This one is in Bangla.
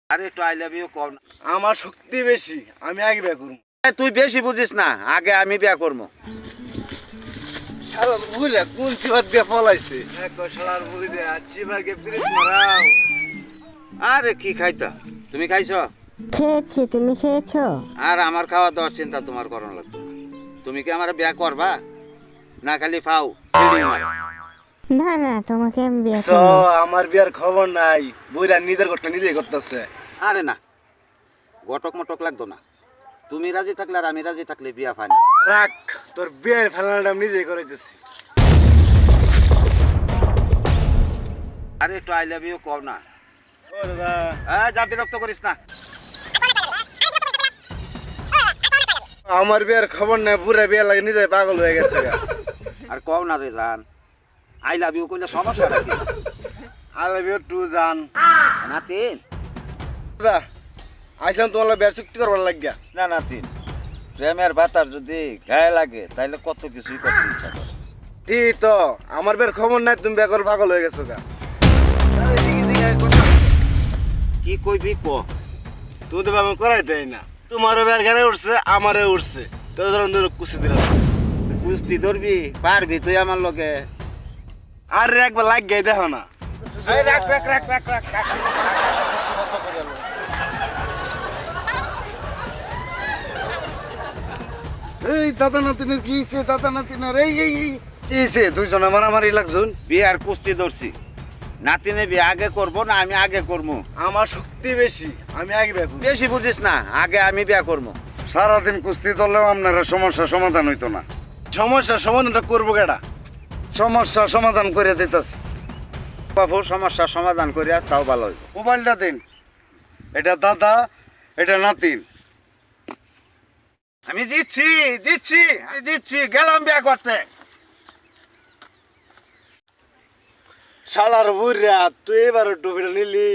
আরে একটু আই লাভ ইউ কর না। আমার শক্তি বেশি, আমি আগে বিয়ে করবো। তুই বেশি বুঝিস না, আগে আমি বিয়া করবো। শালার বুড়া কোন চিবাত দিয়ে পলাইছে? শালার বুড়া চিবাকে ফিরিস মারাও। আরে কি খাইতা, তুমি খাইছো? খেয়েছি, তুমি খেয়েছো? আর আমার খাওয়া দাওয়ার চিন্তা তোমার করণ লাগতো না। তুমি কি আমার বিয়া করবা না খালি ফাও ফিল্ডিং মারো? না না, তোমাকে আমি বিয়ে তো করবো। আমার বিয়ার খবর নাই, বুড়া নিজের ঘরটা নিজেই করতেছে। আরে না, গটক মটক লাগতো না। তুমি রাজি থাকলে আর আমি রাজি থাকলে বিয়া ফাইনাল। রাখ, তোর বিয়ের ফাইনালটা আমি নিজেই করাইতেছি। আরে একটু আই লাভ ইউ কর না। ও দাদা, হ্যাঁ, যা বিরক্ত করিস না। আমার বিয়ের খবর নাই, বুড়া বিয়ে লাগে নিজে পাগল হয়ে গেছে। আর কও না রে জান, আই লাভ ইউ কইলে সমস্যা নাকি? আই লাভ ইউ টু জান। নাতিন, দাদা আইসলাম তোমার বিয়ার চুক্তি করবার লাগিয়া। না নাতিন, প্রেমের বাতার যদি গায়ে লাগে তাইলে কত কিছুই করতে ইচ্ছা করে। ঠিক তো, আমার বিয়ের খবর নাই, তুমি বিয়ে করে পাগল হয়ে গেছো গা। কি কইবি ক? তুই তো আমি করাইতে না, তোমারও বিয়ের ঘরে উঠছে, আমারও উঠছে, তো ধরুন কুচি দিলাম। কুস্তি ধরবি পারবি তুই আমার লগে? আর একবার লাগ গাই দেখো না। এই রাখ রাখ রাখ রাখ রাখ রাখ। এই দাদা নাতিনের কি হয়েছে? দাদা নাতিনের এই এই এই কি হয়েছে? দুইজনে মারামারি লাগছুন। বিয়ে আর কুস্তি ধরছি, নাতিনে বিয়ে আগে করবো না আমি আগে করবো? আমার শক্তি বেশি, আমি আগে বিয়ে করবো। বেশি বুঝিস না, আগে আমি বিয়ে করবো। সারাদিন কুস্তি ধরলেও আপনার সমস্যা সমাধান হইতো না। সমস্যা সমাধানটা করবো কেডা? সমস্যা সমাধান করে দিতেছি। বাবু সমস্যার সমাধান করিয়া তাও ভালো হইব। মোবাইলটা দিন। এটা দাদা, এটা নাতিন। আমি জিতছি জিতছি আমি জিতছি, গেলাম বিয়ে করতে। শালার বুড়া, তুই এবার টুপিটা নিলি।